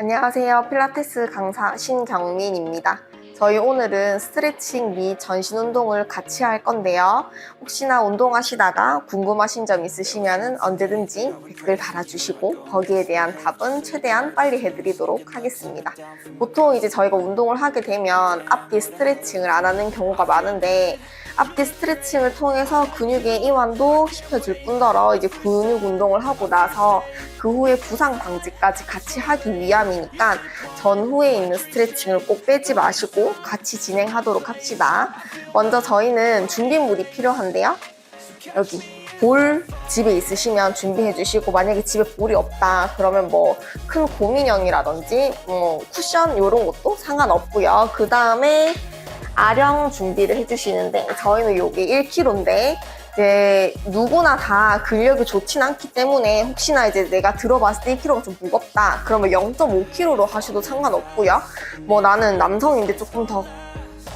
안녕하세요. 필라테스 강사 신경민입니다. 저희 오늘은 스트레칭 및 전신 운동을 같이 할 건데요. 혹시나 운동하시다가 궁금하신 점 있으시면 언제든지 댓글 달아주시고 거기에 대한 답은 최대한 빨리 해드리도록 하겠습니다. 보통 이제 저희가 운동을 하게 되면 앞뒤 스트레칭을 안 하는 경우가 많은데 앞뒤 스트레칭을 통해서 근육의 이완도 시켜줄 뿐더러 이제 근육 운동을 하고 나서 그 후에 부상 방지까지 같이 하기 위함이니까 전후에 있는 스트레칭을 꼭 빼지 마시고 같이 진행하도록 합시다. 먼저 저희는 준비물이 필요한데요. 여기 볼 집에 있으시면 준비해 주시고, 만약에 집에 볼이 없다 그러면 뭐 큰 곰인형이라든지 쿠션 이런 것도 상관없고요. 그 다음에 아령 준비를 해주시는데, 저희는 요게 1kg인데 이제 누구나 다 근력이 좋진 않기 때문에 혹시나 이제 내가 들어봤을 때 1kg가 좀 무겁다 그러면 0.5kg로 하셔도 상관없고요. 뭐 나는 남성인데 조금 더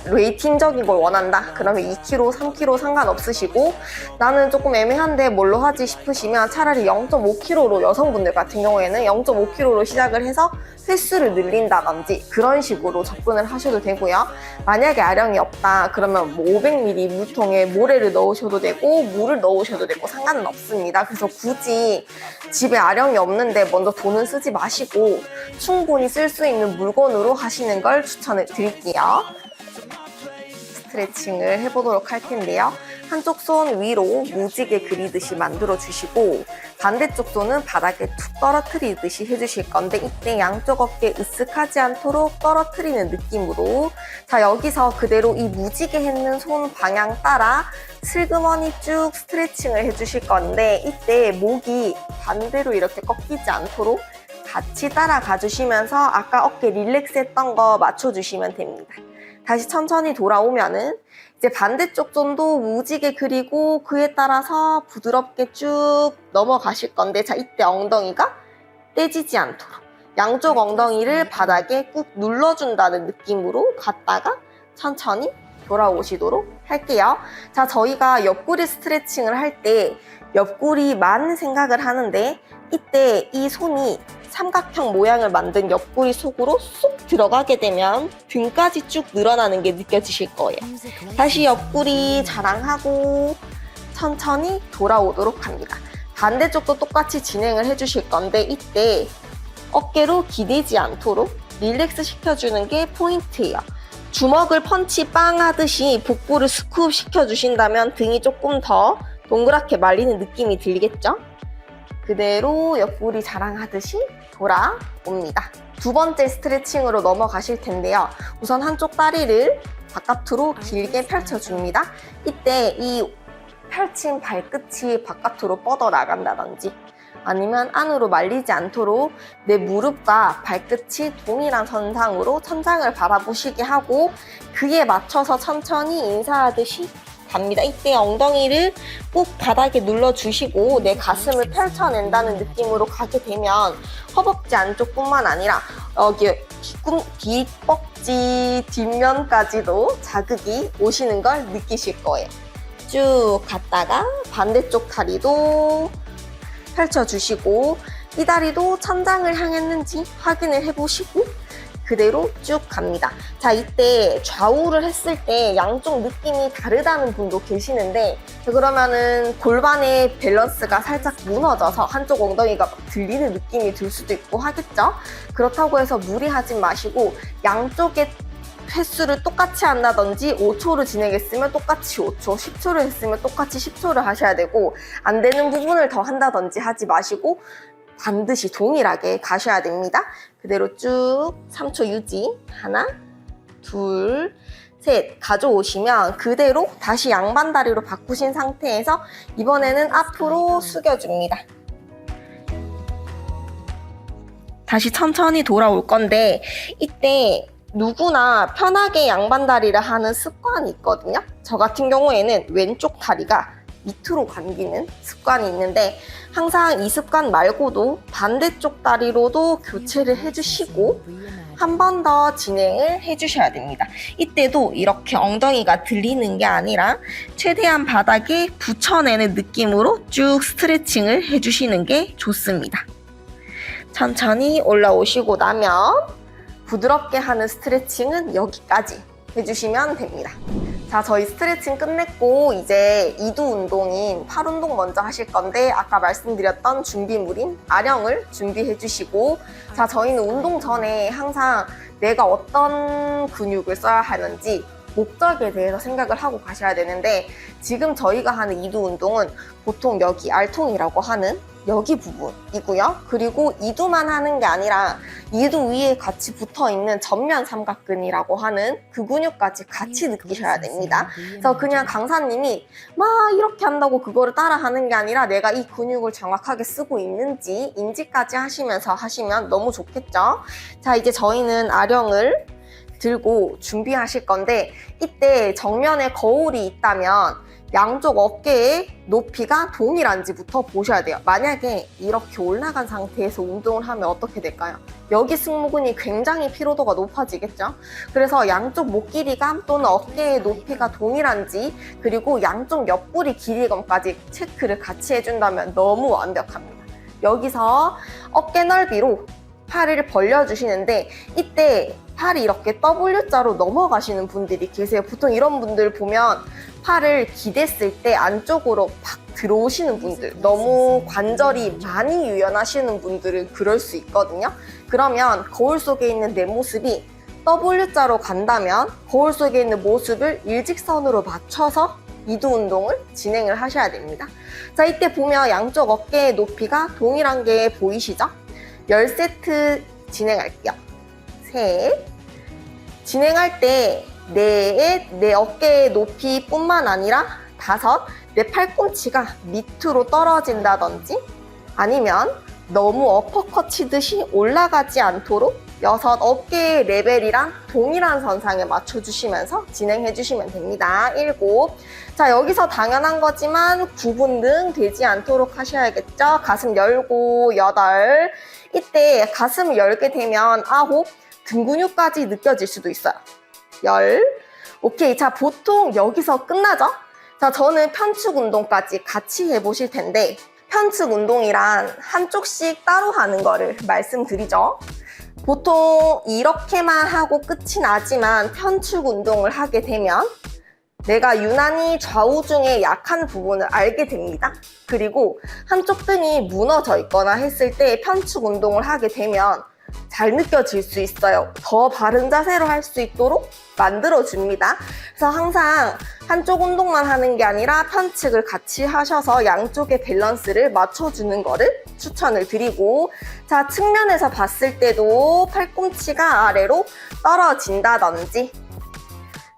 웨이팅적인 걸 원한다 그러면 2kg, 3kg 상관없으시고, 나는 조금 애매한데 뭘로 하지 싶으시면 차라리 0.5kg로, 여성분들 같은 경우에는 0.5kg로 시작을 해서 횟수를 늘린다든지 그런 식으로 접근을 하셔도 되고요. 만약에 아령이 없다 그러면 뭐 500ml 물통에 모래를 넣으셔도 되고 물을 넣으셔도 되고 상관은 없습니다. 그래서 굳이 집에 아령이 없는데 먼저 돈은 쓰지 마시고 충분히 쓸 수 있는 물건으로 하시는 걸 추천을 드릴게요. 스트레칭을 해보도록 할 텐데요. 한쪽 손 위로 무지개 그리듯이 만들어 주시고 반대쪽 손은 바닥에 툭 떨어뜨리듯이 해주실 건데, 이때 양쪽 어깨 으쓱하지 않도록 떨어뜨리는 느낌으로, 자 여기서 그대로 이 무지개 했는 손 방향 따라 슬그머니 쭉 스트레칭을 해주실 건데, 이때 목이 반대로 이렇게 꺾이지 않도록 같이 따라가 주시면서 아까 어깨 릴렉스 했던 거 맞춰주시면 됩니다. 다시 천천히 돌아오면은 이제 반대쪽 손도 무지개 그리고 그에 따라서 부드럽게 쭉 넘어가실 건데, 자 이때 엉덩이가 떼지지 않도록 양쪽 엉덩이를 바닥에 꾹 눌러준다는 느낌으로 갔다가 천천히 돌아오시도록 할게요. 자 저희가 옆구리 스트레칭을 할 때 옆구리만 생각을 하는데, 이때 이 손이 삼각형 모양을 만든 옆구리 속으로 쏙 들어가게 되면 등까지 쭉 늘어나는 게 느껴지실 거예요. 다시 옆구리 자랑하고 천천히 돌아오도록 합니다. 반대쪽도 똑같이 진행을 해주실 건데, 이때 어깨로 기대지 않도록 릴렉스 시켜주는 게 포인트예요. 주먹을 펀치 빵 하듯이 복부를 스쿱 시켜주신다면 등이 조금 더 동그랗게 말리는 느낌이 들겠죠? 그대로 옆구리 자랑하듯이 돌아옵니다. 두 번째 스트레칭으로 넘어가실 텐데요. 우선 한쪽 다리를 바깥으로 길게 펼쳐줍니다. 이때 이 펼친 발끝이 바깥으로 뻗어 나간다든지 아니면 안으로 말리지 않도록 내 무릎과 발끝이 동일한 선상으로 천장을 바라보시게 하고 그에 맞춰서 천천히 인사하듯이 갑니다. 이때 엉덩이를 꼭 바닥에 눌러주시고 내 가슴을 펼쳐낸다는 느낌으로 가게 되면 허벅지 안쪽뿐만 아니라 여기 뒷벅지 뒷면까지도 자극이 오시는 걸 느끼실 거예요. 쭉 갔다가 반대쪽 다리도 펼쳐주시고 이 다리도 천장을 향했는지 확인을 해보시고 그대로 쭉 갑니다. 자 이때 좌우를 했을 때 양쪽 느낌이 다르다는 분도 계시는데, 그러면은 골반의 밸런스가 살짝 무너져서 한쪽 엉덩이가 막 들리는 느낌이 들 수도 있고 하겠죠. 그렇다고 해서 무리하지 마시고 양쪽의 횟수를 똑같이 한다든지 5초를 진행했으면 똑같이 5초, 10초를 했으면 똑같이 10초를 하셔야 되고, 안 되는 부분을 더 한다든지 하지 마시고 반드시 동일하게 가셔야 됩니다. 그대로 쭉 3초 유지. 하나, 둘, 셋 가져오시면 그대로 다시 양반 다리로 바꾸신 상태에서 이번에는 앞으로 숙여줍니다. 다시 천천히 돌아올 건데, 이때 누구나 편하게 양반 다리를 하는 습관이 있거든요. 저 같은 경우에는 왼쪽 다리가 밑으로 감기는 습관이 있는데, 항상 이 습관 말고도 반대쪽 다리로도 교체를 해주시고 한 번 더 진행을 해주셔야 됩니다. 이때도 이렇게 엉덩이가 들리는 게 아니라 최대한 바닥에 붙여내는 느낌으로 쭉 스트레칭을 해주시는 게 좋습니다. 천천히 올라오시고 나면 부드럽게 하는 스트레칭은 여기까지 해주시면 됩니다. 자, 저희 스트레칭 끝냈고 이제 이두 운동인 팔 운동 먼저 하실 건데 아까 말씀드렸던 준비물인 아령을 준비해 주시고, 자, 저희는 운동 전에 항상 내가 어떤 근육을 써야 하는지 목적에 대해서 생각을 하고 가셔야 되는데, 지금 저희가 하는 이두 운동은 보통 여기 알통이라고 하는 여기 부분이고요. 그리고 이두만 하는 게 아니라 이두 위에 같이 붙어있는 전면 삼각근이라고 하는 그 근육까지 같이 느끼셔야 됩니다. 그래서 그냥 강사님이 막 이렇게 한다고 그거를 따라 하는 게 아니라 내가 이 근육을 정확하게 쓰고 있는지 인지까지 하시면서 하시면 너무 좋겠죠. 자, 이제 저희는 아령을 들고 준비하실 건데, 이때 정면에 거울이 있다면 양쪽 어깨의 높이가 동일한지부터 보셔야 돼요. 만약에 이렇게 올라간 상태에서 운동을 하면 어떻게 될까요? 여기 승모근이 굉장히 피로도가 높아지겠죠? 그래서 양쪽 목 길이감 또는 어깨의 높이가 동일한지, 그리고 양쪽 옆구리 길이감까지 체크를 같이 해준다면 너무 완벽합니다. 여기서 어깨 넓이로 팔을 벌려주시는데, 이때 팔이 이렇게 W자로 넘어가시는 분들이 계세요. 보통 이런 분들 보면 팔을 기댔을 때 안쪽으로 팍 들어오시는 분들, 너무 관절이 많이 유연하시는 분들은 그럴 수 있거든요. 그러면 거울 속에 있는 내 모습이 W자로 간다면 거울 속에 있는 모습을 일직선으로 맞춰서 이두 운동을 진행을 하셔야 됩니다. 자, 이때 보면 양쪽 어깨의 높이가 동일한 게 보이시죠? 10세트 진행할게요. 셋. 진행할 때 내 어깨의 높이뿐만 아니라 5, 내 팔꿈치가 밑으로 떨어진다든지 아니면 너무 어퍼컷 치듯이 올라가지 않도록 6, 어깨의 레벨이랑 동일한 선상에 맞춰주시면서 진행해 주시면 됩니다. 7. 자, 여기서 당연한 거지만 구분등 되지 않도록 하셔야겠죠. 가슴 열고 8. 이때 가슴을 열게 되면 9, 등 근육까지 느껴질 수도 있어요. 10. 오케이. 자, 보통 여기서 끝나죠? 자, 저는 편축 운동까지 같이 해보실 텐데, 편축 운동이란 한쪽씩 따로 하는 거를 말씀드리죠. 보통 이렇게만 하고 끝이 나지만 편축 운동을 하게 되면 내가 유난히 좌우중에 약한 부분을 알게 됩니다. 그리고 한쪽 등이 무너져 있거나 했을 때 편축 운동을 하게 되면 잘 느껴질 수 있어요. 더 바른 자세로 할 수 있도록 만들어줍니다. 그래서 항상 한쪽 운동만 하는 게 아니라 편측을 같이 하셔서 양쪽의 밸런스를 맞춰주는 거를 추천을 드리고, 자, 측면에서 봤을 때도 팔꿈치가 아래로 떨어진다든지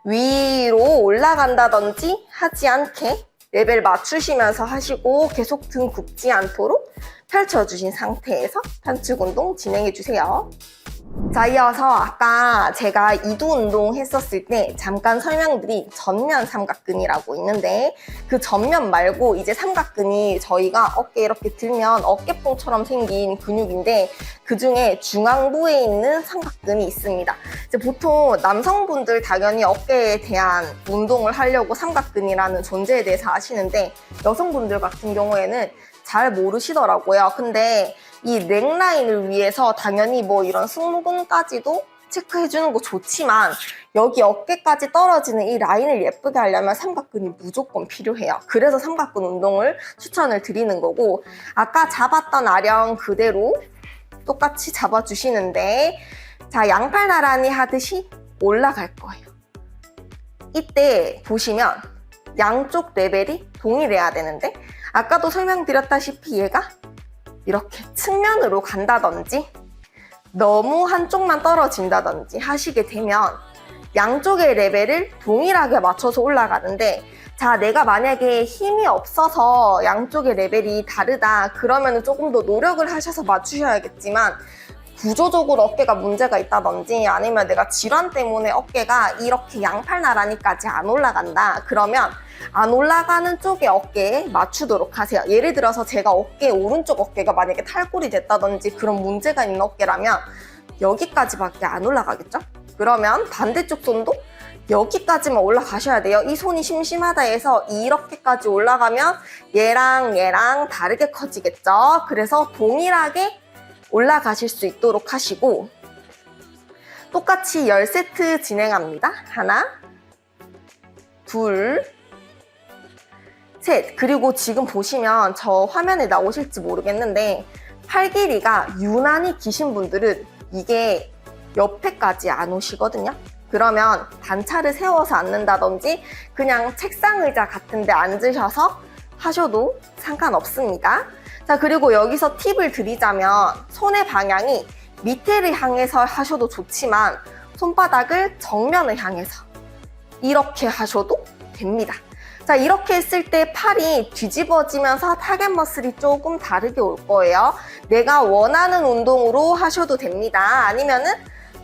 위로 올라간다든지 하지 않게 레벨 맞추시면서 하시고 계속 등 굽지 않도록 펼쳐주신 상태에서 편측 운동 진행해주세요. 자, 이어서 아까 제가 이두 운동 했었을 때 잠깐 설명드린 전면 삼각근이라고 있는데, 그 전면 말고 이제 삼각근이 저희가 어깨 이렇게 들면 어깨뽕처럼 생긴 근육인데 그 중에 중앙부에 있는 삼각근이 있습니다. 이제 보통 남성분들 당연히 어깨에 대한 운동을 하려고 삼각근이라는 존재에 대해서 아시는데, 여성분들 같은 경우에는 잘 모르시더라고요. 근데 이 넥라인을 위해서 당연히 뭐 이런 승모근까지도 체크해주는 거 좋지만 여기 어깨까지 떨어지는 이 라인을 예쁘게 하려면 삼각근이 무조건 필요해요. 그래서 삼각근 운동을 추천을 드리는 거고, 아까 잡았던 아령 그대로 똑같이 잡아주시는데, 자, 양팔 나란히 하듯이 올라갈 거예요. 이때 보시면 양쪽 레벨이 동일해야 되는데, 아까도 설명드렸다시피 얘가 이렇게 측면으로 간다든지 너무 한쪽만 떨어진다든지 하시게 되면 양쪽의 레벨을 동일하게 맞춰서 올라가는데, 자, 내가 만약에 힘이 없어서 양쪽의 레벨이 다르다 그러면 조금 더 노력을 하셔서 맞추셔야겠지만, 구조적으로 어깨가 문제가 있다든지 아니면 내가 질환 때문에 어깨가 이렇게 양팔 나란히까지 안 올라간다 그러면 안 올라가는 쪽의 어깨에 맞추도록 하세요. 예를 들어서 제가 오른쪽 어깨가 만약에 탈골이 됐다든지 그런 문제가 있는 어깨라면 여기까지밖에 안 올라가겠죠? 그러면 반대쪽 손도 여기까지만 올라가셔야 돼요. 이 손이 심심하다 해서 이렇게까지 올라가면 얘랑 다르게 커지겠죠? 그래서 동일하게 올라가실 수 있도록 하시고 똑같이 10세트 진행합니다. 하나, 둘, 셋. 그리고 지금 보시면 저 화면에 나오실지 모르겠는데 팔 길이가 유난히 기신 분들은 이게 옆에까지 안 오시거든요. 그러면 단차를 세워서 앉는다든지 그냥 책상 의자 같은 데 앉으셔서 하셔도 상관없습니다. 자, 그리고 여기서 팁을 드리자면 손의 방향이 밑에를 향해서 하셔도 좋지만 손바닥을 정면을 향해서 이렇게 하셔도 됩니다. 자, 이렇게 했을 때 팔이 뒤집어지면서 타겟 머슬이 조금 다르게 올 거예요. 내가 원하는 운동으로 하셔도 됩니다. 아니면은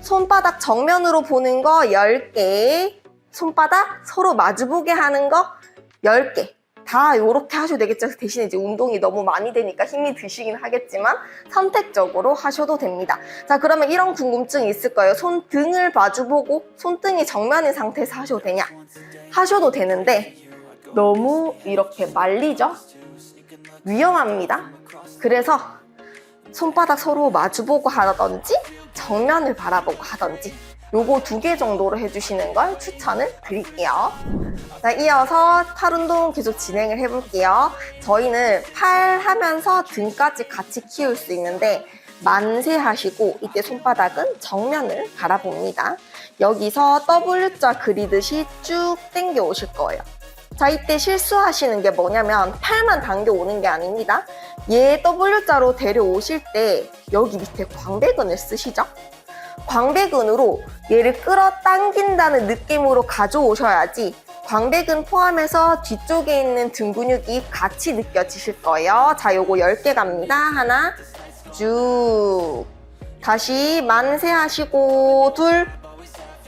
손바닥 정면으로 보는 거 10개, 손바닥 서로 마주보게 하는 거 10개. 다 이렇게 하셔도 되겠죠. 대신에 이제 운동이 너무 많이 되니까 힘이 드시긴 하겠지만 선택적으로 하셔도 됩니다. 자, 그러면 이런 궁금증이 있을 거예요. 손등을 마주보고 손등이 정면인 상태에서 하셔도 되냐? 하셔도 되는데 너무 이렇게 말리죠? 위험합니다. 그래서 손바닥 서로 마주보고 하던지 정면을 바라보고 하던지 요거 2개 정도로 해주시는 걸 추천을 드릴게요. 자, 이어서 팔 운동 계속 진행을 해볼게요. 저희는 팔 하면서 등까지 같이 키울 수 있는데 만세 하시고 이때 손바닥은 정면을 바라봅니다. 여기서 W자 그리듯이 쭉 당겨 오실 거예요. 자, 이때 실수하시는 게 뭐냐면 팔만 당겨 오는 게 아닙니다. 얘 W자로 데려오실 때 여기 밑에 광배근을 쓰시죠? 광배근으로 얘를 끌어당긴다는 느낌으로 가져오셔야지 광배근 포함해서 뒤쪽에 있는 등 근육이 같이 느껴지실 거예요. 자, 요거 10개 갑니다. 하나, 쭉. 다시 만세 하시고, 둘.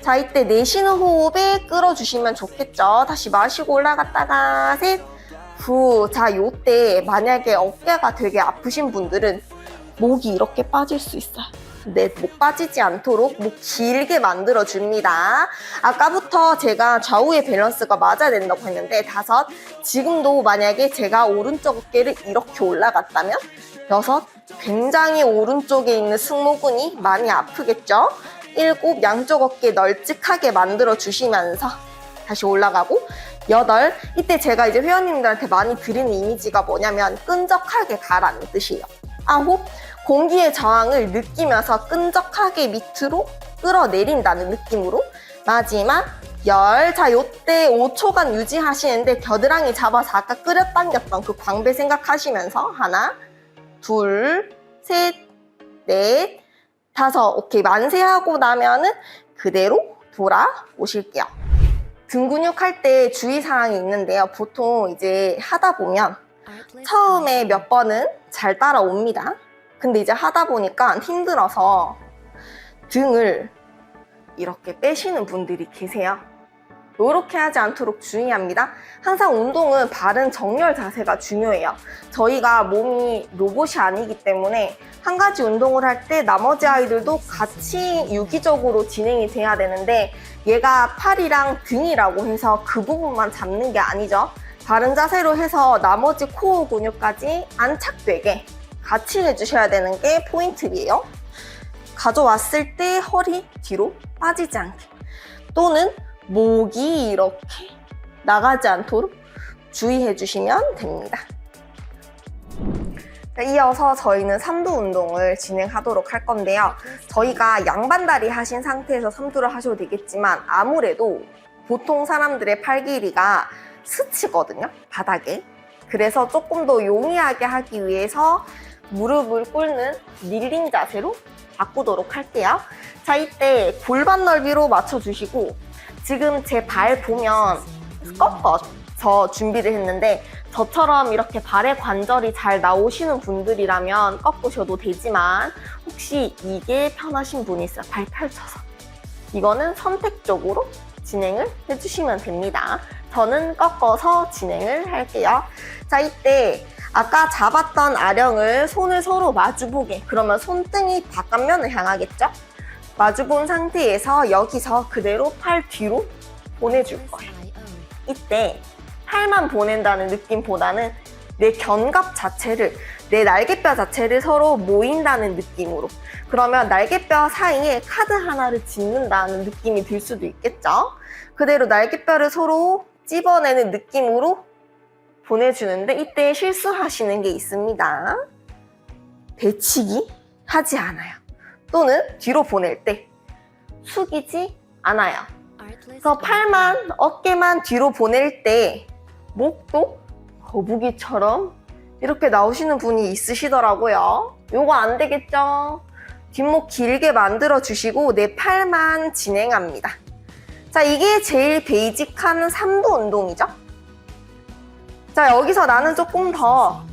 자, 이때 내쉬는 호흡에 끌어주시면 좋겠죠. 다시 마시고 올라갔다가, 셋. 후. 자, 요때 만약에 어깨가 되게 아프신 분들은 목이 이렇게 빠질 수 있어요. 네, 목 빠지지 않도록 목 길게 만들어 줍니다. 아까부터 제가 좌우의 밸런스가 맞아야 된다고 했는데 5, 지금도 만약에 제가 오른쪽 어깨를 이렇게 올라갔다면 6, 굉장히 오른쪽에 있는 승모근이 많이 아프겠죠? 7, 양쪽 어깨 널찍하게 만들어 주시면서 다시 올라가고 8, 이때 제가 이제 회원님들한테 많이 드리는 이미지가 뭐냐면 끈적하게 가라는 뜻이에요. 9, 공기의 저항을 느끼면서 끈적하게 밑으로 끌어내린다는 느낌으로. 마지막 10. 자, 요때 5초간 유지하시는데 겨드랑이 잡아서 아까 끌어당겼던 그 광배 생각하시면서 하나, 둘, 셋, 넷, 5. 오케이, 만세하고 나면은 그대로 돌아오실게요. 등 근육 할 때 주의사항이 있는데요. 보통 이제 하다 보면 처음에 몇 번은 잘 따라옵니다. 근데 이제 하다 보니까 힘들어서 등을 이렇게 빼시는 분들이 계세요. 이렇게 하지 않도록 주의합니다. 항상 운동은 바른 정렬 자세가 중요해요. 저희가 몸이 로봇이 아니기 때문에 한 가지 운동을 할 때 나머지 아이들도 같이 유기적으로 진행이 돼야 되는데 얘가 팔이랑 등이라고 해서 그 부분만 잡는 게 아니죠. 바른 자세로 해서 나머지 코어 근육까지 안착되게 같이 해주셔야 되는 게 포인트예요. 가져왔을 때 허리 뒤로 빠지지 않게 또는 목이 이렇게 나가지 않도록 주의해 주시면 됩니다. 이어서 저희는 삼두 운동을 진행하도록 할 건데요. 저희가 양반다리 하신 상태에서 삼두를 하셔도 되겠지만 아무래도 보통 사람들의 팔 길이가 스치거든요, 바닥에. 그래서 조금 더 용이하게 하기 위해서 무릎을 꿇는 닐링 자세로 바꾸도록 할게요. 자, 이때 골반 넓이로 맞춰주시고 지금 제 발 보면 꺾어서 준비를 했는데 저처럼 이렇게 발의 관절이 잘 나오시는 분들이라면 꺾으셔도 되지만 혹시 이게 편하신 분이 있어요. 발 펼쳐서. 이거는 선택적으로 진행을 해주시면 됩니다. 저는 꺾어서 진행을 할게요. 자, 이때 아까 잡았던 아령을 손을 서로 마주보게, 그러면 손등이 바깥면을 향하겠죠? 마주본 상태에서 여기서 그대로 팔 뒤로 보내줄 거예요. 이때 팔만 보낸다는 느낌보다는 내 견갑 자체를 내 날개뼈 자체를 서로 모인다는 느낌으로. 그러면 날개뼈 사이에 카드 하나를 짓는다는 느낌이 들 수도 있겠죠? 그대로 날개뼈를 서로 찝어내는 느낌으로 보내주는데 이때 실수하시는 게 있습니다. 배치기 하지 않아요. 또는 뒤로 보낼 때 숙이지 않아요. 그래서 팔만, 어깨만 뒤로 보낼 때 목도 거북이처럼 이렇게 나오시는 분이 있으시더라고요. 요거 안 되겠죠? 뒷목 길게 만들어 주시고 내 팔만 진행합니다. 자, 이게 제일 베이직한 삼두 운동이죠. 자, 여기서 나는 조금 더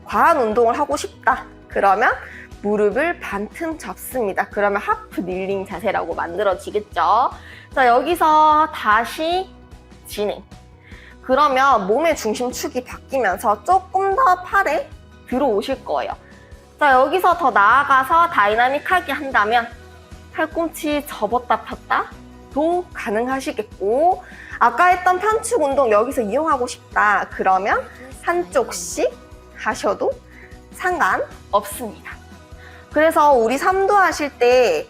과한 운동을 하고 싶다. 그러면 무릎을 반틈 접습니다. 그러면 하프 닐링 자세라고 만들어지겠죠. 자, 여기서 다시 진행. 그러면 몸의 중심축이 바뀌면서 조금 더 팔에 들어오실 거예요. 자, 여기서 더 나아가서 다이나믹하게 한다면 팔꿈치 접었다 폈다도 가능하시겠고, 아까 했던 편축 운동 여기서 이용하고 싶다. 그러면 한쪽씩 하셔도 상관없습니다. 그래서 우리 삼두 하실 때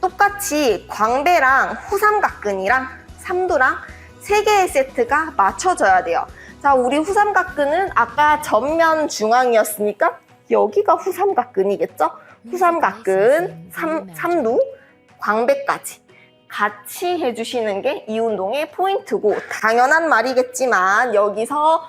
똑같이 광배랑 후삼각근이랑 삼두랑 3개의 세트가 맞춰져야 돼요. 자, 우리 후삼각근은 아까 전면 중앙이었으니까 여기가 후삼각근이겠죠? 후삼각근, 삼두, 광배까지 같이 해주시는 게 이 운동의 포인트고, 당연한 말이겠지만 여기서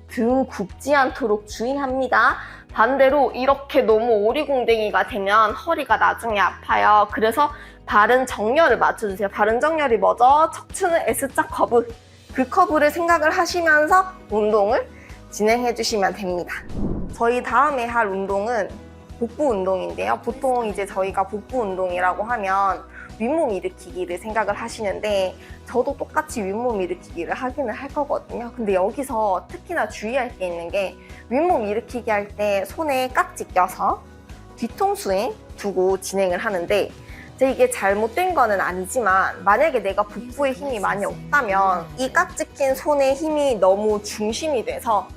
등 굽지 않도록 주의합니다. 반대로 이렇게 너무 오리궁뎅이가 되면 허리가 나중에 아파요. 그래서 바른 정렬을 맞춰주세요. 바른 정렬이 뭐죠? 척추는 S자 커브. 그 커브를 생각을 하시면서 운동을 진행해 주시면 됩니다. 저희 다음에 할 운동은 복부 운동인데요. 보통 이제 저희가 복부 운동이라고 하면 윗몸 일으키기를 생각을 하시는데, 저도 똑같이 윗몸 일으키기를 하기는 할 거거든요. 근데 여기서 특히나 주의할 게 있는 게, 윗몸 일으키기 할 때 손에 깍지 껴서 뒤통수에 두고 진행을 하는데, 이게 잘못된 거는 아니지만 만약에 내가 복부에 힘이 많이 없다면 이 깍지 낀 손에 힘이 너무 중심이 돼서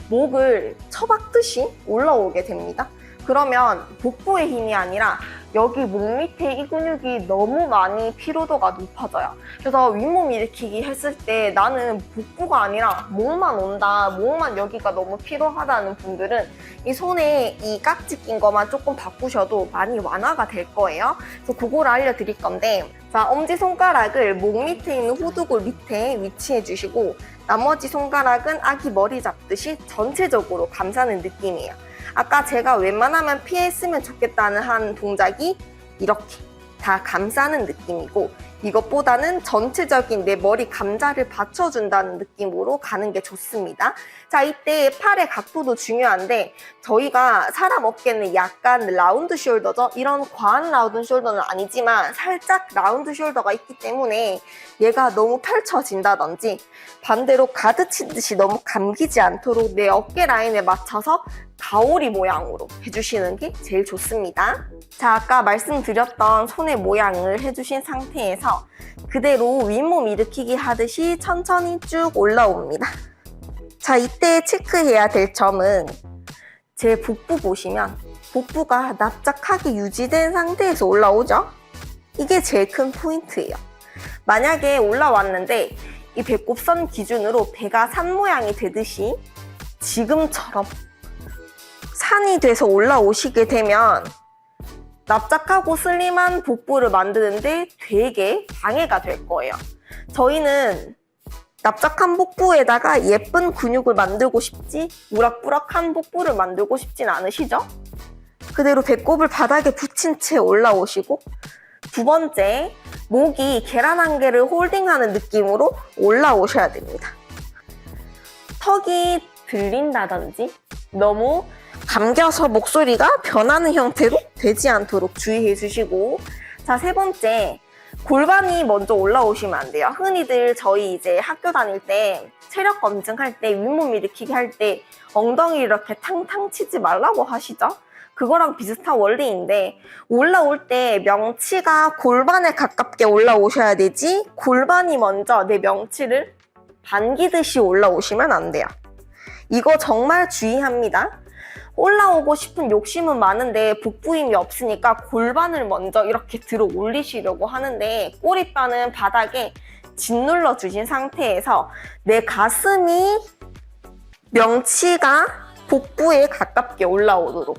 목을 처박듯이 올라오게 됩니다. 그러면 복부의 힘이 아니라 여기 목 밑에 이 근육이 너무 많이 피로도가 높아져요. 그래서 윗몸 일으키기 했을 때 나는 복부가 아니라 목만 온다, 목만 여기가 너무 피로하다는 분들은 이 손에 이 깍지 낀 것만 조금 바꾸셔도 많이 완화가 될 거예요. 그래서 그거를 알려드릴 건데, 자, 엄지손가락을 목 밑에 있는 후두골 밑에 위치해 주시고 나머지 손가락은 아기 머리 잡듯이 전체적으로 감싸는 느낌이에요. 아까 제가 웬만하면 피했으면 좋겠다는 한 동작이 이렇게 다 감싸는 느낌이고, 이것보다는 전체적인 내 머리 감자를 받쳐준다는 느낌으로 가는 게 좋습니다. 자, 이때 팔의 각도도 중요한데 저희가 사람 어깨는 약간 라운드 숄더죠. 이런 과한 라운드 숄더는 아니지만 살짝 라운드 숄더가 있기 때문에 얘가 너무 펼쳐진다든지 반대로 가드 치듯이 너무 감기지 않도록 내 어깨 라인에 맞춰서 가오리 모양으로 해주시는 게 제일 좋습니다. 자, 아까 말씀드렸던 손의 모양을 해주신 상태에서 그대로 윗몸 일으키기 하듯이 천천히 쭉 올라옵니다. 자, 이때 체크해야 될 점은 제 복부 보시면 복부가 납작하게 유지된 상태에서 올라오죠? 이게 제일 큰 포인트예요. 만약에 올라왔는데 이 배꼽선 기준으로 배가 산 모양이 되듯이 지금처럼 산이 돼서 올라오시게 되면 납작하고 슬림한 복부를 만드는데 되게 방해가 될 거예요. 저희는 납작한 복부에다가 예쁜 근육을 만들고 싶지 우락부락한 복부를 만들고 싶진 않으시죠? 그대로 배꼽을 바닥에 붙인 채 올라오시고, 두 번째, 목이 계란 한 개를 홀딩하는 느낌으로 올라오셔야 됩니다. 턱이 들린다든지 너무 감겨서 목소리가 변하는 형태로 되지 않도록 주의해 주시고, 자, 세 번째, 골반이 먼저 올라오시면 안 돼요. 흔히들 저희 이제 학교 다닐 때 체력 검증할 때 윗몸 일으키기 할 때 엉덩이 이렇게 탕탕 치지 말라고 하시죠? 그거랑 비슷한 원리인데, 올라올 때 명치가 골반에 가깝게 올라오셔야 되지 골반이 먼저 내 명치를 반기듯이 올라오시면 안 돼요. 이거 정말 주의합니다. 올라오고 싶은 욕심은 많은데 복부 힘이 없으니까 골반을 먼저 이렇게 들어 올리시려고 하는데 꼬리뼈는 바닥에 짓눌러 주신 상태에서 내 가슴이 명치가 복부에 가깝게 올라오도록.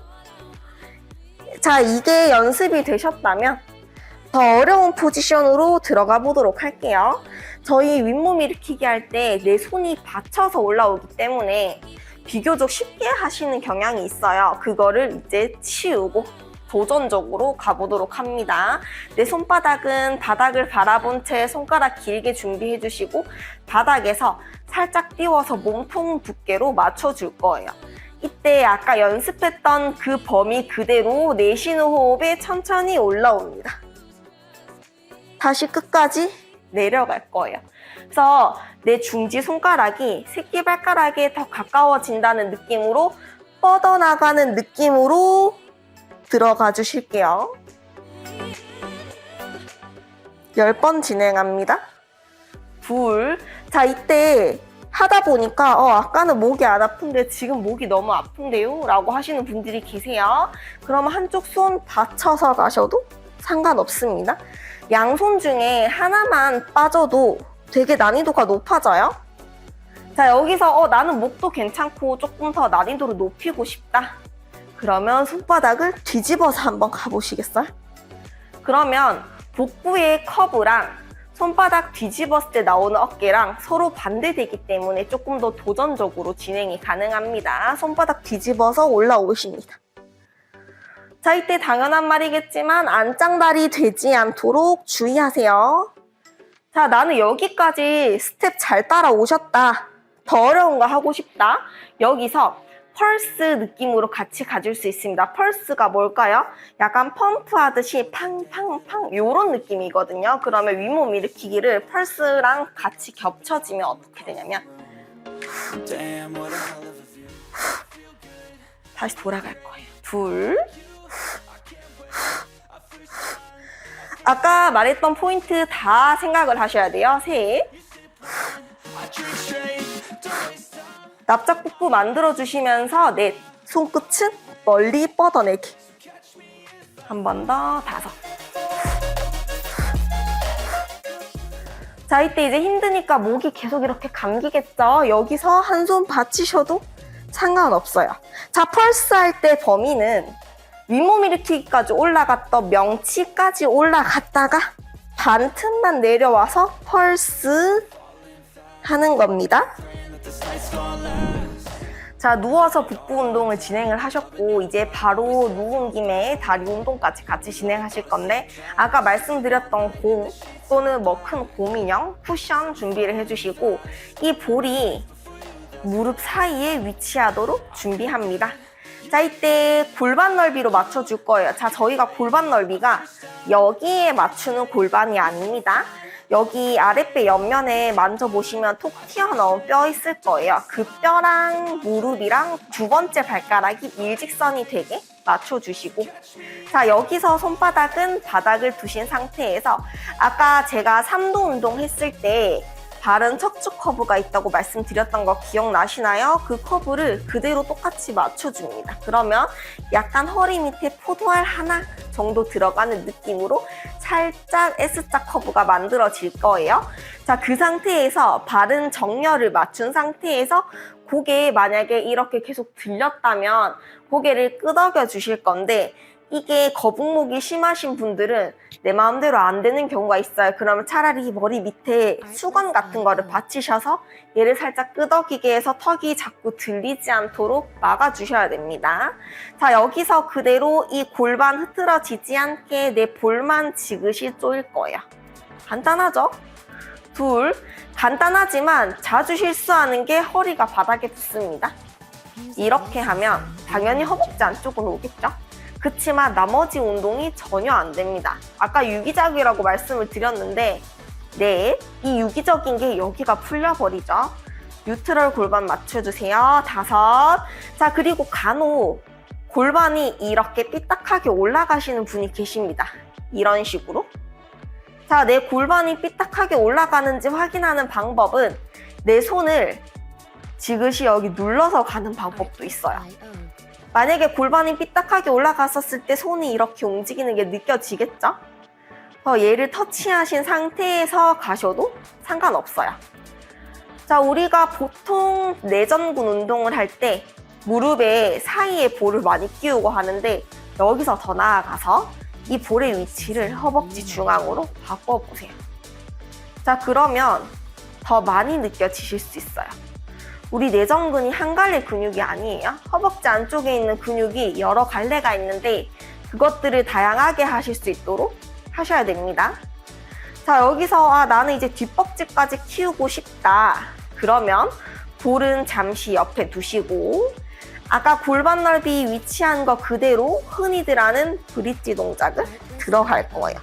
자, 이게 연습이 되셨다면 더 어려운 포지션으로 들어가 보도록 할게요. 저희 윗몸 일으키기 할 때 내 손이 받쳐서 올라오기 때문에 비교적 쉽게 하시는 경향이 있어요. 그거를 이제 치우고 도전적으로 가보도록 합니다. 내 손바닥은 바닥을 바라본 채 손가락 길게 준비해 주시고 바닥에서 살짝 띄워서 몸통 두께로 맞춰줄 거예요. 이때 아까 연습했던 그 범위 그대로 내쉬는 호흡에 천천히 올라옵니다. 다시 끝까지 내려갈 거예요. 그래서 내 중지 손가락이 새끼발가락에 더 가까워진다는 느낌으로 뻗어나가는 느낌으로 들어가 주실게요. 10번 진행합니다. 둘. 자, 이때 하다 보니까 아까는 목이 안 아픈데 지금 목이 너무 아픈데요? 라고 하시는 분들이 계세요. 그러면 한쪽 손 받쳐서 가셔도 상관없습니다. 양손 중에 하나만 빠져도 되게 난이도가 높아져요. 자, 여기서 나는 목도 괜찮고 조금 더 난이도를 높이고 싶다. 그러면 손바닥을 뒤집어서 한번 가보시겠어요? 그러면 복부의 커브랑 손바닥 뒤집었을 때 나오는 어깨랑 서로 반대되기 때문에 조금 더 도전적으로 진행이 가능합니다. 손바닥 뒤집어서 올라오십니다. 자, 이때 당연한 말이겠지만 안짱다리 되지 않도록 주의하세요. 자, 나는 여기까지 스텝 잘 따라오셨다. 더 어려운 거 하고 싶다. 여기서 펄스 느낌으로 같이 가줄 수 있습니다. 펄스가 뭘까요? 약간 펌프하듯이 팡팡팡 이런 느낌이거든요. 그러면 윗몸 일으키기를 펄스랑 같이 겹쳐지면 어떻게 되냐면 다시 돌아갈 거예요. 둘. 아까 말했던 포인트 다 생각을 하셔야 돼요. 셋. 납작복부 만들어주시면서 넷. 손끝은 멀리 뻗어내기. 한 번 더. 다섯. 자, 이때 이제 힘드니까 목이 계속 이렇게 감기겠죠. 여기서 한 손 받치셔도 상관없어요. 자, 펄스 할 때 범위는 윗몸 일으키기까지 올라갔던 명치까지 올라갔다가 반 틈만 내려와서 펄스 하는 겁니다. 자, 누워서 복부 운동을 진행을 하셨고 이제 바로 누운 김에 다리 운동까지 같이 진행하실 건데 아까 말씀드렸던 공 또는 뭐 큰 곰인형, 쿠션 준비를 해주시고 이 볼이 무릎 사이에 위치하도록 준비합니다. 자, 이때 골반 넓이로 맞춰줄 거예요. 자, 저희가 골반 넓이가 여기에 맞추는 골반이 아닙니다. 여기 아랫배 옆면에 만져보시면 톡 튀어나온 뼈 있을 거예요. 그 뼈랑 무릎이랑 두 번째 발가락이 일직선이 되게 맞춰주시고 자, 여기서 손바닥은 바닥을 두신 상태에서 아까 제가 3도 운동 했을 때 바른 척추 커브가 있다고 말씀드렸던 거 기억나시나요? 그 커브를 그대로 똑같이 맞춰줍니다. 그러면 약간 허리 밑에 포도알 하나 정도 들어가는 느낌으로 살짝 S자 커브가 만들어질 거예요. 자, 그 상태에서 바른 정렬을 맞춘 상태에서 고개 만약에 이렇게 계속 들렸다면 고개를 끄덕여 주실 건데 이게 거북목이 심하신 분들은 내 마음대로 안 되는 경우가 있어요. 그러면 차라리 머리 밑에 수건 같은 거를 받치셔서 얘를 살짝 끄덕이게 해서 턱이 자꾸 들리지 않도록 막아주셔야 됩니다. 자, 여기서 그대로 이 골반 흐트러지지 않게 내 볼만 지그시 조일 거예요. 간단하죠? 둘, 간단하지만 자주 실수하는 게 허리가 바닥에 붙습니다. 이렇게 하면 당연히 허벅지 안쪽으로 오겠죠? 그치만 나머지 운동이 전혀 안 됩니다. 아까 유기적이라고 말씀을 드렸는데 네, 이 유기적인 게 여기가 풀려버리죠. 뉴트럴 골반 맞춰주세요. 다섯. 자, 그리고 간혹 골반이 이렇게 삐딱하게 올라가시는 분이 계십니다. 이런 식으로. 자, 내 골반이 삐딱하게 올라가는지 확인하는 방법은 내 손을 지그시 여기 눌러서 가는 방법도 있어요. 만약에 골반이 삐딱하게 올라갔었을 때 손이 이렇게 움직이는 게 느껴지겠죠? 얘를 터치하신 상태에서 가셔도 상관없어요. 자, 우리가 보통 내전근 운동을 할 때 무릎에 사이에 볼을 많이 끼우고 하는데 여기서 더 나아가서 이 볼의 위치를 허벅지 중앙으로 바꿔보세요. 자, 그러면 더 많이 느껴지실 수 있어요. 우리 내전근이 한 갈래 근육이 아니에요. 허벅지 안쪽에 있는 근육이 여러 갈래가 있는데 그것들을 다양하게 하실 수 있도록 하셔야 됩니다. 자, 여기서 나는 이제 뒷벅지까지 키우고 싶다. 그러면 볼은 잠시 옆에 두시고 아까 골반 넓이 위치한 거 그대로 흔히들 하는 브릿지 동작을 들어갈 거예요.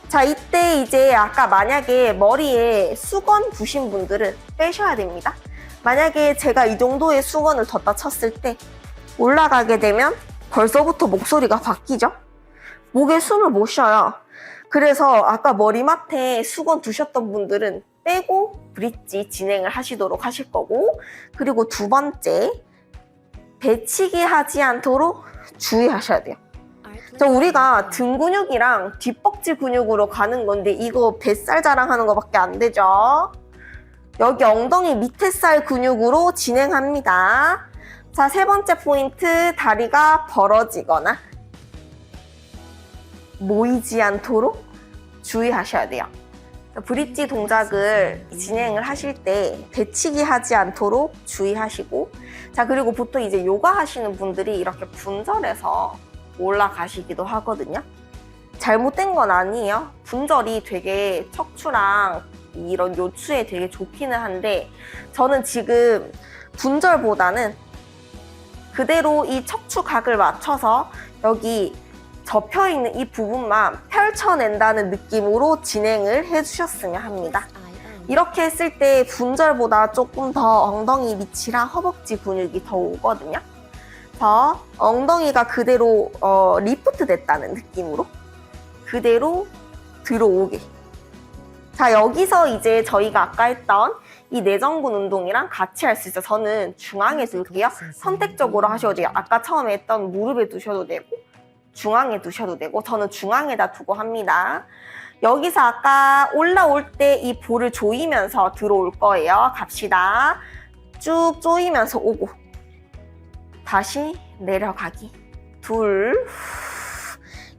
자, 이때 이제 아까 만약에 머리에 수건 두신 분들은 빼셔야 됩니다. 만약에 제가 이 정도의 수건을 덧다 쳤을 때 올라가게 되면 벌써부터 목소리가 바뀌죠? 목에 숨을 못 쉬어요. 그래서 아까 머리맡에 수건 두셨던 분들은 빼고 브릿지 진행을 하시도록 하실 거고, 그리고 두 번째, 배치기 하지 않도록 주의하셔야 돼요. 자, 우리가 등 근육이랑 뒷벅지 근육으로 가는 건데 이거 뱃살 자랑하는 거밖에 안 되죠. 여기 엉덩이 밑에 살 근육으로 진행합니다. 자, 세 번째 포인트, 다리가 벌어지거나 모이지 않도록 주의하셔야 돼요. 브릿지 동작을 진행을 하실 때 배치기 하지 않도록 주의하시고, 자, 그리고 보통 이제 요가 하시는 분들이 이렇게 분절해서 올라가시기도 하거든요. 잘못된 건 아니에요. 분절이 되게 척추랑 이런 요추에 되게 좋기는 한데 저는 지금 분절보다는 그대로 이 척추각을 맞춰서 여기 접혀있는 이 부분만 펼쳐낸다는 느낌으로 진행을 해주셨으면 합니다. 이렇게 했을 때 분절보다 조금 더 엉덩이 밑이랑 허벅지 근육이 더 오거든요. 그래서 엉덩이가 그대로 리프트 됐다는 느낌으로 그대로 들어오게. 자, 여기서 이제 저희가 아까 했던 이 내전근 운동이랑 같이 할 수 있어요. 저는 중앙에 둘게요. 선택적으로 하셔도 돼요. 아까 처음에 했던 무릎에 두셔도 되고 중앙에 두셔도 되고, 저는 중앙에다 두고 합니다. 여기서 아까 올라올 때 이 볼을 조이면서 들어올 거예요. 갑시다. 쭉 조이면서 오고 다시 내려가기. 둘.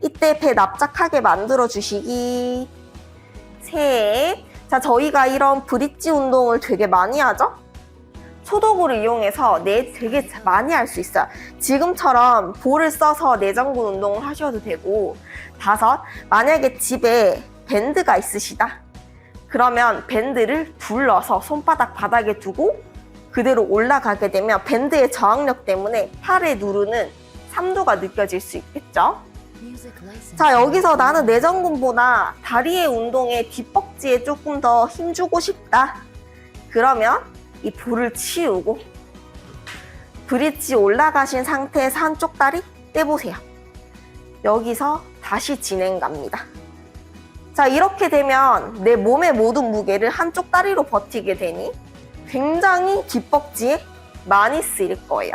이때 배 납작하게 만들어 주시기. 셋. 자, 저희가 이런 브릿지 운동을 되게 많이 하죠? 소도구를 이용해서 되게 많이 할 수 있어요. 지금처럼 볼을 써서 내전근 운동을 하셔도 되고, 다섯, 만약에 집에 밴드가 있으시다. 그러면 밴드를 둘러서 손바닥 바닥에 두고 그대로 올라가게 되면 밴드의 저항력 때문에 팔에 누르는 삼도가 느껴질 수 있겠죠? 자, 여기서 나는 내전근보다 다리의 운동에 뒷벅지에 조금 더 힘주고 싶다. 그러면 이 볼을 치우고 브릿지 올라가신 상태에서 한쪽 다리 떼보세요. 여기서 다시 진행 갑니다. 자, 이렇게 되면 내 몸의 모든 무게를 한쪽 다리로 버티게 되니 굉장히 뒷벅지에 많이 쓰일 거예요.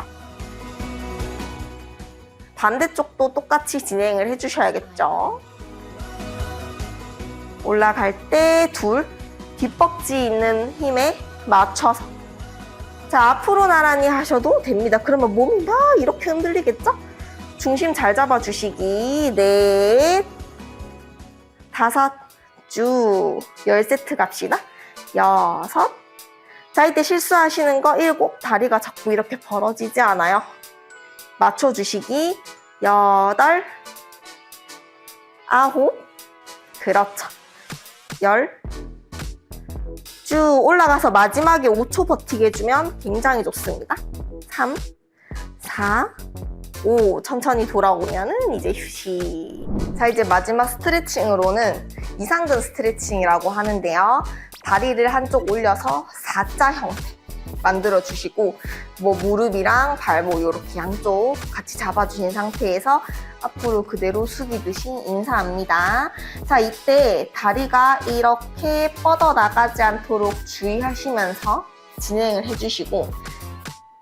반대쪽도 똑같이 진행을 해주셔야겠죠. 올라갈 때 둘, 뒷벅지 있는 힘에 맞춰서. 자, 앞으로 나란히 하셔도 됩니다. 그러면 몸이 막 이렇게 흔들리겠죠? 중심 잘 잡아주시기. 넷, 다섯, 쭉 10세트 갑시다. 여섯. 자, 이때 실수하시는 거 일곱. 다리가 자꾸 이렇게 벌어지지 않아요. 맞춰주시기. 여덟, 아홉. 그렇죠. 열. 쭉 올라가서 마지막에 5초 버티게 해주면 굉장히 좋습니다. 3, 4, 5. 천천히 돌아오면은 이제 휴식. 자, 이제 마지막 스트레칭으로는 이상근 스트레칭이라고 하는데요. 다리를 한쪽 올려서 4자 형태 만들어 주시고, 뭐 무릎이랑 발목 이렇게 양쪽 같이 잡아주신 상태에서 앞으로 그대로 숙이듯이 인사합니다. 자, 이때 다리가 이렇게 뻗어나가지 않도록 주의하시면서 진행을 해주시고,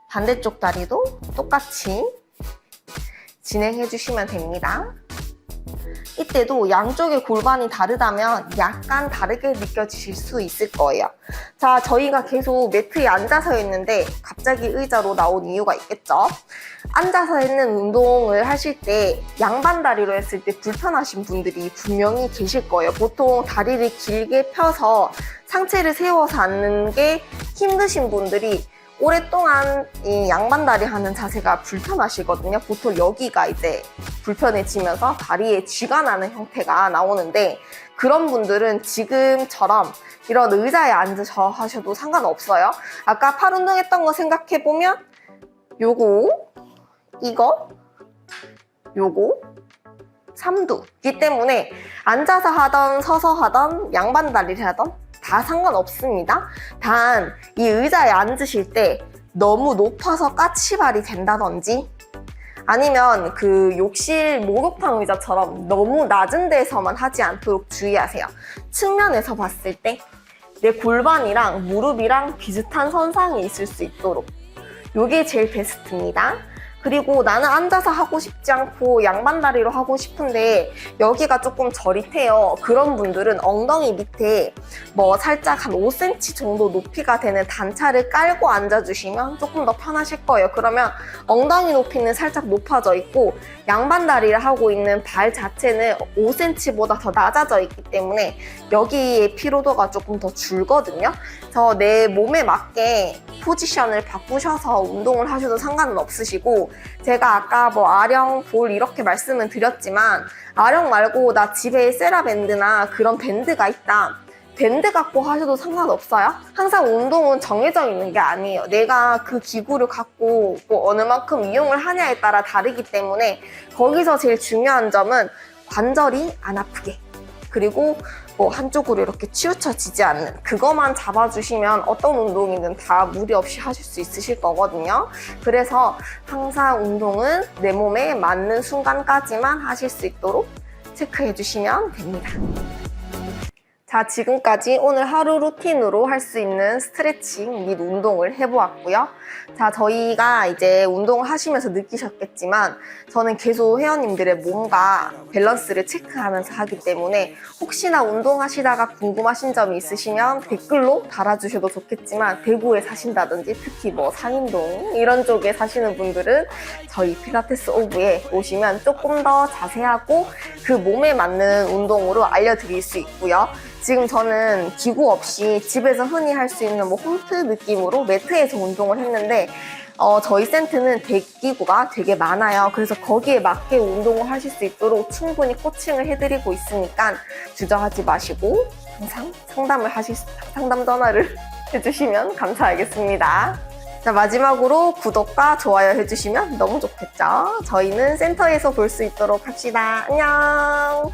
반대쪽 다리도 똑같이 진행해 주시면 됩니다. 이때도 양쪽의 골반이 다르다면 약간 다르게 느껴지실 수 있을 거예요. 자, 저희가 계속 매트에 앉아서 했는데 갑자기 의자로 나온 이유가 있겠죠? 앉아서 했는 운동을 하실 때 양반 다리로 했을 때 불편하신 분들이 분명히 계실 거예요. 보통 다리를 길게 펴서 상체를 세워서 앉는 게 힘드신 분들이 오랫동안 이 양반다리 하는 자세가 불편하시거든요. 보통 여기가 이제 불편해지면서 다리에 쥐가 나는 형태가 나오는데, 그런 분들은 지금처럼 이런 의자에 앉으셔 하셔도 상관없어요. 아까 팔 운동했던 거 생각해보면 요거, 이거, 요거, 삼두이기 때문에 앉아서 하던 서서 하던 양반다리를 하던 다 상관없습니다. 단 이 의자에 앉으실 때 너무 높아서 까치발이 된다든지, 아니면 그 욕실 목욕탕 의자처럼 너무 낮은 데서만 하지 않도록 주의하세요. 측면에서 봤을 때 내 골반이랑 무릎이랑 비슷한 선상이 있을 수 있도록, 이게 제일 베스트입니다. 그리고 나는 앉아서 하고 싶지 않고 양반다리로 하고 싶은데 여기가 조금 저릿해요. 그런 분들은 엉덩이 밑에 뭐 살짝 한 5cm 정도 높이가 되는 단차를 깔고 앉아주시면 조금 더 편하실 거예요. 그러면 엉덩이 높이는 살짝 높아져 있고 양반다리를 하고 있는 발 자체는 5cm보다 더 낮아져 있기 때문에 여기의 피로도가 조금 더 줄거든요. 그래서 내 몸에 맞게 포지션을 바꾸셔서 운동을 하셔도 상관은 없으시고, 제가 아까 뭐 아령, 볼 이렇게 말씀을 드렸지만 아령 말고 나 집에 세라밴드나 그런 밴드가 있다, 밴드 갖고 하셔도 상관없어요. 항상 운동은 정해져 있는 게 아니에요. 내가 그 기구를 갖고 뭐 어느 만큼 이용을 하냐에 따라 다르기 때문에 거기서 제일 중요한 점은 관절이 안 아프게, 그리고 뭐 한쪽으로 이렇게 치우쳐지지 않는 그것만 잡아주시면 어떤 운동이든 다 무리 없이 하실 수 있으실 거거든요. 그래서 항상 운동은 내 몸에 맞는 순간까지만 하실 수 있도록 체크해 주시면 됩니다. 자, 지금까지 오늘 하루 루틴으로 할 수 있는 스트레칭 및 운동을 해보았고요. 자, 저희가 이제 운동을 하시면서 느끼셨겠지만 저는 계속 회원님들의 몸과 밸런스를 체크하면서 하기 때문에 혹시나 운동하시다가 궁금하신 점이 있으시면 댓글로 달아주셔도 좋겠지만, 대구에 사신다든지 특히 뭐 상인동 이런 쪽에 사시는 분들은 저희 필라테스 오브에 오시면 조금 더 자세하고 그 몸에 맞는 운동으로 알려드릴 수 있고요. 지금 저는 기구 없이 집에서 흔히 할 수 있는 뭐 홈트 느낌으로 매트에서 운동을 했는데 저희 센터는 대기구가 되게 많아요. 그래서 거기에 맞게 운동을 하실 수 있도록 충분히 코칭을 해드리고 있으니까 주저하지 마시고 항상 상담 전화를 해주시면 감사하겠습니다. 자, 마지막으로 구독과 좋아요 해주시면 너무 좋겠죠? 저희는 센터에서 볼 수 있도록 합시다. 안녕!